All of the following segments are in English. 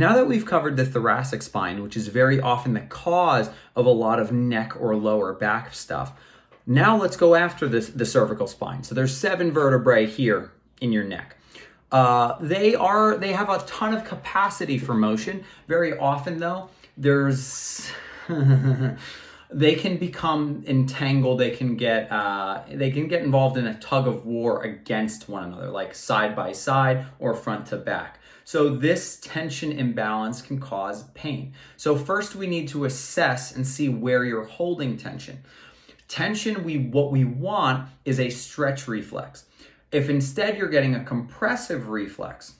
Now that we've covered the thoracic spine, which is very often the cause of a lot of neck or lower back stuff, now let's go after the cervical spine. So there's 7 vertebrae here in your neck. They have a ton of capacity for motion. Very often though, there's they can become entangled. They can get involved in a tug of war against one another, like side by side or front to back. So this tension imbalance can cause pain. So first we need to assess and see where you're holding tension. What we want is a stretch reflex. If instead you're getting a compressive reflex,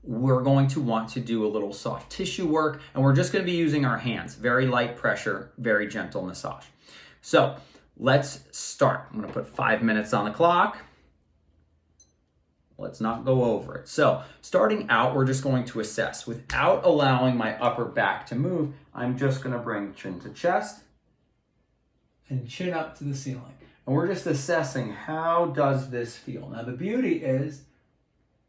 we're going to want to do a little soft tissue work, and we're just going to be using our hands. Very light pressure, very gentle massage. So let's start. I'm going to put 5 minutes on the clock. Let's not go over it. So starting out, we're just going to assess. Without allowing my upper back to move, I'm just going to bring chin to chest and chin up to the ceiling. And we're just assessing, how does this feel? Now the beauty is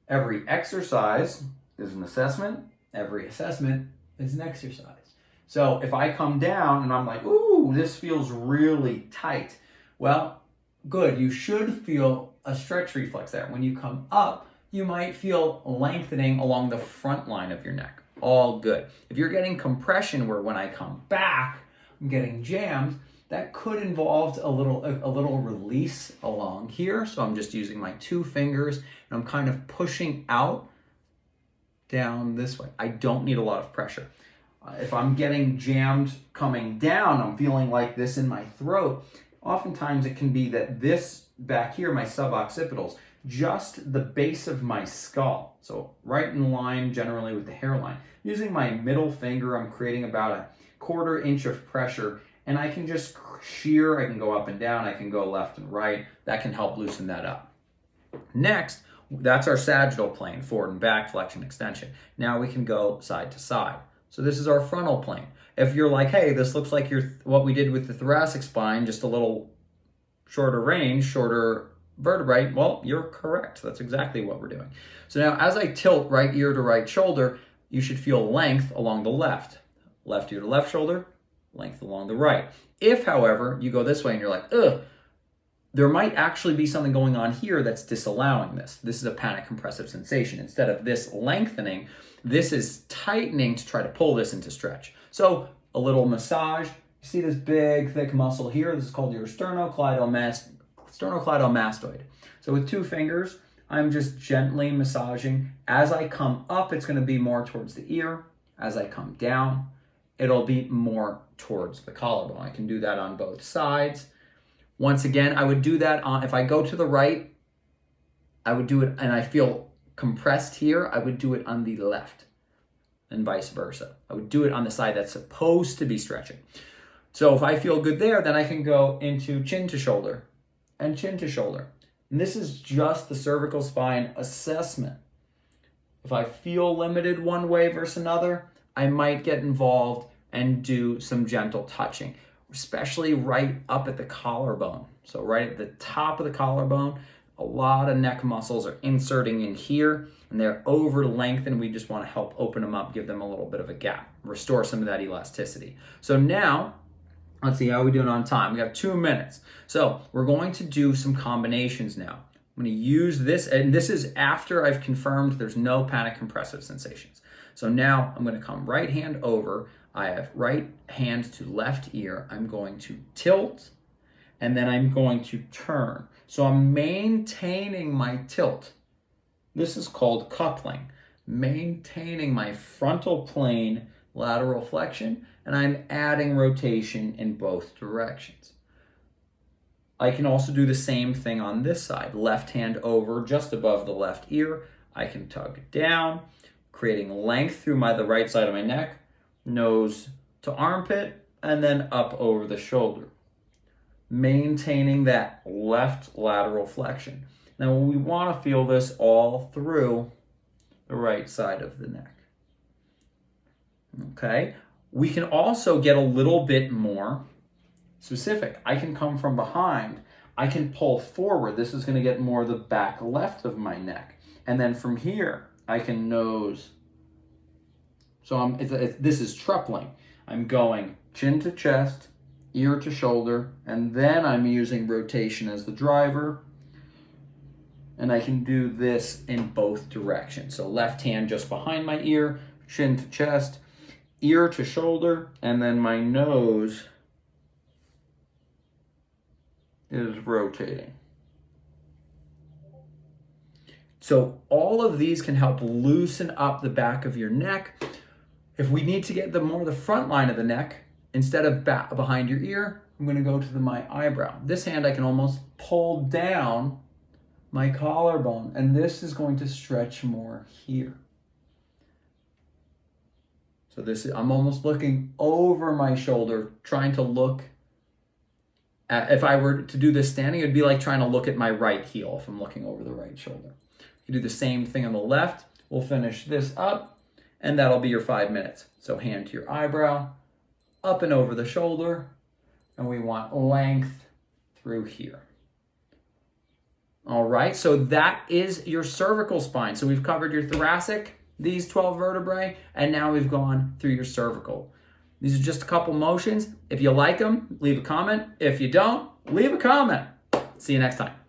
every exercise is an assessment. Every assessment is an exercise. So if I come down and I'm like, ooh, this feels really tight. Well, good. You should feel a stretch reflex there. When you come up, you might feel lengthening along the front line of your neck. All good. If you're getting compression where when I come back, I'm getting jammed, that could involve a little release along here. So I'm just using my 2 fingers and I'm kind of pushing out down this way. I don't need a lot of pressure. If I'm getting jammed coming down, I'm feeling like this in my throat. Oftentimes it can be that this back here, my suboccipitals, just the base of my skull. So right in line generally with the hairline. Using my middle finger, I'm creating about a 1/4 inch of pressure, and I can just shear, I can go up and down, I can go left and right. That can help loosen that up. Next, that's our sagittal plane, forward and back, flexion, extension. Now we can go side to side. So this is our frontal plane. If you're like, hey, this looks like what we did with the thoracic spine, just a little shorter range, shorter vertebrae, well, you're correct. That's exactly what we're doing. So now as I tilt right ear to right shoulder, you should feel length along the left. Left ear to left shoulder, length along the right. If, however, you go this way and you're like, ugh, there might actually be something going on here that's disallowing this. This is a panic compressive sensation. Instead of this lengthening, this is tightening to try to pull this into stretch. So a little massage. You see this big, thick muscle here? This is called your sternocleidomastoid. So with 2 fingers, I'm just gently massaging. As I come up, it's going to be more towards the ear. As I come down, it'll be more towards the collarbone. I can do that on both sides. Once again, I would do that if I go to the right, I would do it, and I feel compressed here, I would do it on the left, and vice versa. I would do it on the side that's supposed to be stretching. So if I feel good there, then I can go into chin to shoulder and chin to shoulder. And this is just the cervical spine assessment. If I feel limited one way versus another, I might get involved and do some gentle touching, especially right up at the collarbone. So right at the top of the collarbone, a lot of neck muscles are inserting in here and they're over lengthened. We just want to help open them up, give them a little bit of a gap, restore some of that elasticity. So now, let's see how we're doing on time. We got 2 minutes. So we're going to do some combinations now. I'm going to use this, and this is after I've confirmed there's no panic compressive sensations. So now I'm going to come right hand over. I have right hand to left ear. I'm going to tilt, and then I'm going to turn. So I'm maintaining my tilt. This is called coupling. Maintaining my frontal plane lateral flexion, and I'm adding rotation in both directions. I can also do the same thing on this side. Left hand over just above the left ear. I can tug down, creating length through the right side of my neck, nose to armpit, and then up over the shoulder. Maintaining that left lateral flexion. Now we want to feel this all through the right side of the neck. Okay, we can also get a little bit more specific. I can come from behind. I can pull forward. This is going to get more the back left of my neck. And then from here, I can nose So this is tripling. I'm going chin to chest, ear to shoulder, and then I'm using rotation as the driver. And I can do this in both directions. So left hand just behind my ear, chin to chest, ear to shoulder, and then my nose is rotating. So all of these can help loosen up the back of your neck. If we need to get the front line of the neck, instead of behind your ear, I'm going to go to my eyebrow. This hand I can almost pull down my collarbone, and this is going to stretch more here. So I'm almost looking over my shoulder, trying to look at, if I were to do this standing, it'd be like trying to look at my right heel if I'm looking over the right shoulder. You do the same thing on the left. We'll finish this up, and that'll be your 5 minutes. So hand to your eyebrow, up and over the shoulder, and we want length through here. All right, so that is your cervical spine. So we've covered your thoracic, these 12 vertebrae, and now we've gone through your cervical. These are just a couple motions. If you like them, leave a comment. If you don't, leave a comment. See you next time.